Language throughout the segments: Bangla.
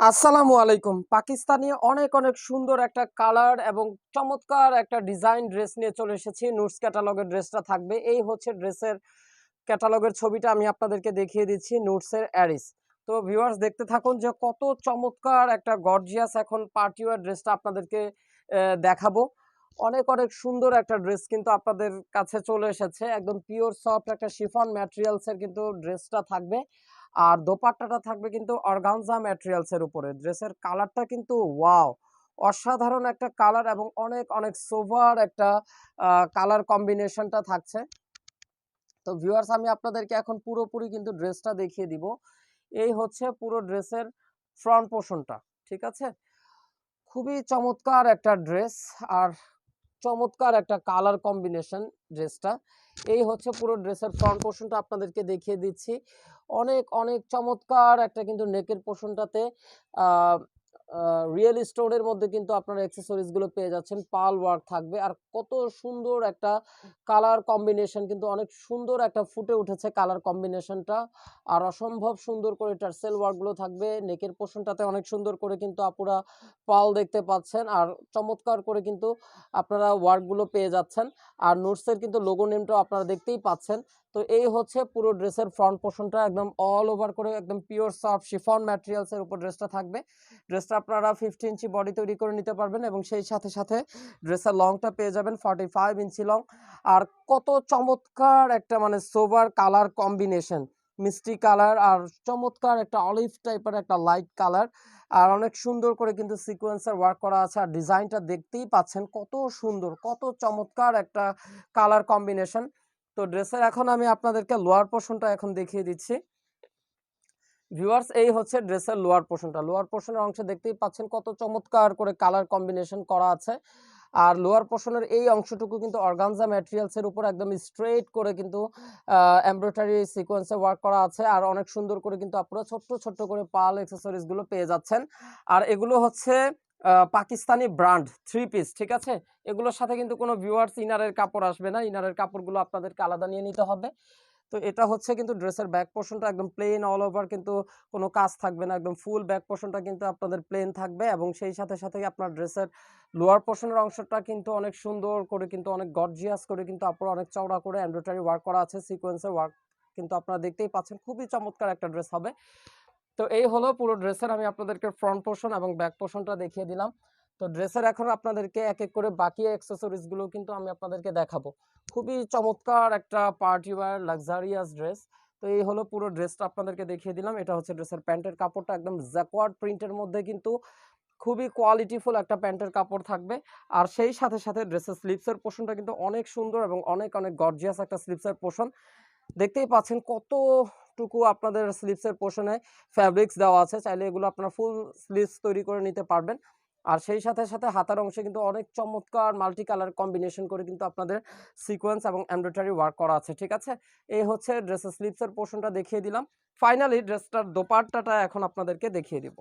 আসসালামু আলাইকুম। পাকিস্তানি অনেক অনেক সুন্দর একটা কালার এবং চমৎকার একটা ডিজাইন ড্রেস নিয়ে চলে এসেছি। নুটস ক্যাটালগের ড্রেসটা থাকবে। এই হচ্ছে ড্রেসের ক্যাটালগের ছবিটা আমি আপনাদেরকে দেখিয়ে দিচ্ছি নুটসের অ্যারিস। তো ভিউয়ার্স দেখতে থাকুন যে কত চমৎকার একটা গর্জিয়াস এখন পার্টি ওয়্যার ড্রেসটা আপনাদেরকে দেখাবো। অনেক অনেক সুন্দর একটা ড্রেস কিন্তু আপনাদের কাছে চলে এসেছে। একদম পিওর সফট একটা শিফন ম্যাটেরিয়ালস এর কিন্তু ড্রেসটা থাকবে। আর দোপাট্টাটা থাকবে কিন্তু অর্গানজা ম্যাটেরিয়ালস এর উপরে। ড্রেসের কালারটা কিন্তু ওয়াও! অসাধারণ একটা কালার এবং অনেক অনেক সোভার একটা কালার কম্বিনেশনটা থাকছে। তো ভিউয়ার্স আমি আপনাদেরকে এখন পুরোপুরি কিন্তু ড্রেসটা দেখিয়ে দিব। এই হচ্ছে পুরো ড্রেসের ফ্রন্ট পোরশনটা। ঠিক আছে? খুবই চমৎকার একটা ড্রেস আর চমৎকার একটা কালার কম্বিনেশন ড্রেসটা। এই হচ্ছে পুরো ড্রেসের ফ্রন্ট পোরশনটা আপনাদেরকে দেখিয়ে দিচ্ছি। অনেক অনেক চমৎকার একটা কিন্তু নেকের পোরশনটাতে আ আ রিয়েল স্টোনের মধ্যে কিন্তু আপনারা অ্যাক্সেসরিজ গুলো পেয়ে যাচ্ছেন। পার্ল ওয়ার্ক থাকবে। আর কত সুন্দর একটা কালার কম্বিনেশন কিন্তু অনেক সুন্দর একটা ফুটে উঠেছে কালার কম্বিনেশনটা। আর অসম্ভব সুন্দর করে টার্সেল ওয়ার্ক গুলো থাকবে। নেকের পোরশনটাতে অনেক সুন্দর করে কিন্তু আপুরা পার্ল দেখতে পাচ্ছেন। আর চমৎকার করে কিন্তু আপনারা ওয়ার্ক গুলো পেয়ে যাচ্ছেন। আর নুটসের কিন্তু লোগো নেমটাও আপনারা দেখতেই পাচ্ছেন। তো এই হচ্ছে পুরো ড্রেসের ফ্রন্ট পোরশনটা একদম অল ওভার করে একদম পিওর সফট শিফন ম্যাটেরিয়ালস এর উপর ড্রেসটা থাকবে। ড্রেসটা আপনারা 50 ইঞ্চি বডি তৈরি করে নিতে পারবেন এবং সেই সাথে সাথে ড্রেসের লংটা পেয়ে যাবেন 45 ইঞ্চি লং। আর কত চমৎকার একটা মানে সোবার কালার কম্বিনেশন। মিষ্টি কালার আর চমৎকার একটা অলিভ টাইপের একটা লাইট কালার। আর অনেক সুন্দর করে কিন্তু সিকোয়েন্সের ওয়ার্ক করা আছে। আর ডিজাইনটা দেখতেই পাচ্ছেন কত সুন্দর, কত চমৎকার একটা কালার কম্বিনেশন। তো ড্রেসের এখন আমি আপনাদেরকে লোয়ার পোরশনটা এখন দেখিয়ে দিচ্ছি। ভিউয়ার্স এই হচ্ছে ড্রেসের লোয়ার পোরশনটা। লোয়ার পোরশনের অংশে দেখতেই পাচ্ছেন কত চমৎকার করে কালার কম্বিনেশন করা আছে। আর লোয়ার পোরশনের এই অংশটুকু কিন্তু অর্গানজা ম্যাটেরিয়ালস এর উপর একদম স্ট্রেইট করে কিন্তু এমব্রয়ডারি সিকোয়েন্সে ওয়ার্ক করা আছে। আর অনেক সুন্দর করে কিন্তু আপনারা ছোট্ট ছোট্ট করে পার্ল অ্যাক্সেসরিজ গুলো পেয়ে যাচ্ছেন। আর এগুলো হচ্ছে পাকিস্তানি ব্র্যান্ড 3 পিস, ঠিক আছে? এগুলোর সাথে কিন্তু কোনো ভিউয়ার্স ইনারের কাপড় আসবে না। ইনারের কাপড়গুলো আপনাদেরকে আলাদা নিয়ে নিতে হবে। তো এটা হচ্ছে কিন্তু ড্রেসের ব্যাক পোরশনটা একদম প্লেন অল ওভার, কিন্তু কোনো কাজ থাকবে না। একদম ফুল ব্যাক পোরশনটা কিন্তু আপনাদের প্লেন থাকবে এবং সেই সাথে সাথেই আপনার ড্রেসের লোয়ার পোরশনের অংশটা কিন্তু অনেক সুন্দর করে কিন্তু অনেক গর্জিয়াস করে কিন্তু আপনারা অনেক চওড়া করে এমব্রয়ডারি ওয়ার্ক করা আছে, সিকোয়েন্সের ওয়ার্ক কিন্তু আপনারা দেখতেই পাচ্ছেন। খুবই চমৎকার একটা ড্রেস হবে। তো এই হলো পুরো ড্রেসের আমি আপনাদেরকে ফ্রন্ট পোরশন এবং ব্যাক পোরশনটা দেখিয়ে দিলাম। তো ড্রেসের এখন আপনাদেরকে এক এক করে বাকি অ্যাক্সেসরিজ গুলো কিন্তু আমি আপনাদেরকে দেখাবো। খুবই চমৎকার একটা পার্টি ওয়্যার লাক্সারিয়াস ড্রেস। তো এই হলো পুরো ড্রেসটা আপনাদেরকে দেখিয়ে দিলাম। এটা হচ্ছে ড্রেসের প্যান্টের কাপড়টা একদম জ্যাকোয়ার্ড প্রিন্টের মধ্যে কিন্তু খুবই কোয়ালিটিফুল একটা প্যান্টের কাপড় থাকবে। আর সেই সাথে সাথে ড্রেসের স্লিভসের পোরশনটা কিন্তু অনেক সুন্দর এবং অনেক অনেক গর্জিয়াস একটা স্লিভসের পোরশন। দেখতেই পাচ্ছেন কতটুকু আপনাদের স্লিভসের পোরশনে ফ্যাব্রিক্স দেওয়া আছে। চাইলে এগুলো আপনারা ফুল স্লিভস তৈরি করে নিতে পারবেন। আর সেই সাথে সাথে হাতার অংশে কিন্তু অনেক চমৎকার মাল্টি কালার কম্বিনেশন করে কিন্তু আপনাদের সিকোয়েন্স এবং এমব্রয়ডারি ওয়ার্ক করা আছে। ঠিক আছে? এই হচ্ছে ড্রেসের স্লিভসের পোরশনটা দেখিয়ে দিলাম। ফাইনালি ড্রেসটার দোপাট্টাটা এখন আপনাদেরকে দেখিয়ে দিব।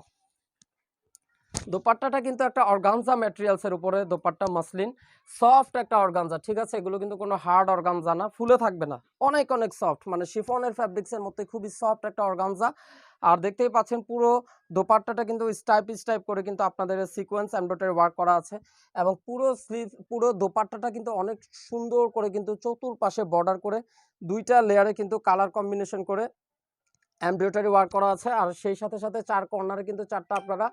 দোপাট্টাটা কিন্তু একটা অর্গানজা ম্যাটেরিয়ালস এর উপরে দোপাট্টা মসলিন। সফট একটা অর্গানজা, ঠিক আছে? এগুলো কিন্তু কোনো হার্ড অর্গানজা না, ফুলে থাকবে না। অনেক অনেক সফট, মানে শিফনের ফ্যাব্রিক্স এর মধ্যে খুবই সফট একটা অর্গানজা। আর দেখতেই পাচ্ছেন পুরো দোপাট্টাটা কিন্তু স্টাইপ করে কিন্তু আপনাদের সিকোয়েন্স এমব্রয়ডারি ওয়ার্ক করা আছে এবং পুরো স্লিভ পুরো দোপাট্টাটা কিন্তু অনেক সুন্দর করে কিন্তু চতুর্পাশে বর্ডার করে ২ টা লেয়ারে কিন্তু কালার কম্বিনেশন করে এমব্রয়ডারি ওয়ার্ক করা আছে। আর সেই সাথে সাথে ৪ কর্নারে কিন্তু ৪ টা আপনারা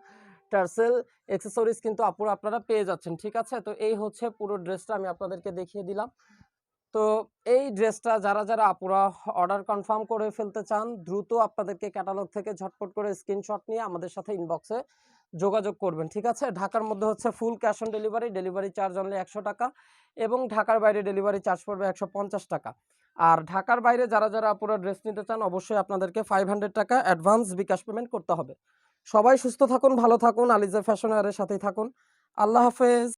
টার্সেল অ্যাক্সেসরিজ কিন্তু আপনারা পেয়ে যাচ্ছেন। ঠিক আছে? তো এই হচ্ছে পুরো ড্রেসটা আমি আপনাদেরকে দেখিয়ে দিলাম। তো এই ড্রেসটা যারা আপুরা অর্ডার কনফার্ম করে ফেলতে চান, দ্রুত আপনাদেরকে ক্যাটালগ থেকে ঝটপট করে স্ক্রিনশট নিয়ে আমাদের সাথে ইনবক্সে যোগাযোগ করবেন। ঠিক আছে? ঢাকার মধ্যে হচ্ছে full cash on delivery, delivery charge only ৳১০০ এবং ঢাকার বাইরে ডেলিভারি চার্জ পড়বে ৳১৫০। আর ঢাকার বাইরে যারা আপুরা ড্রেস নিতে চান অবশ্যই আপনাদেরকে ৳500 অ্যাডভান্স বিকাশ পেমেন্ট করতে হবে। সবাই সুস্থ থাকুন, ভালো থাকুন, আলিজা ফ্যাশন ওয়্যারের সাথেই থাকুন। আল্লাহ হাফেজ।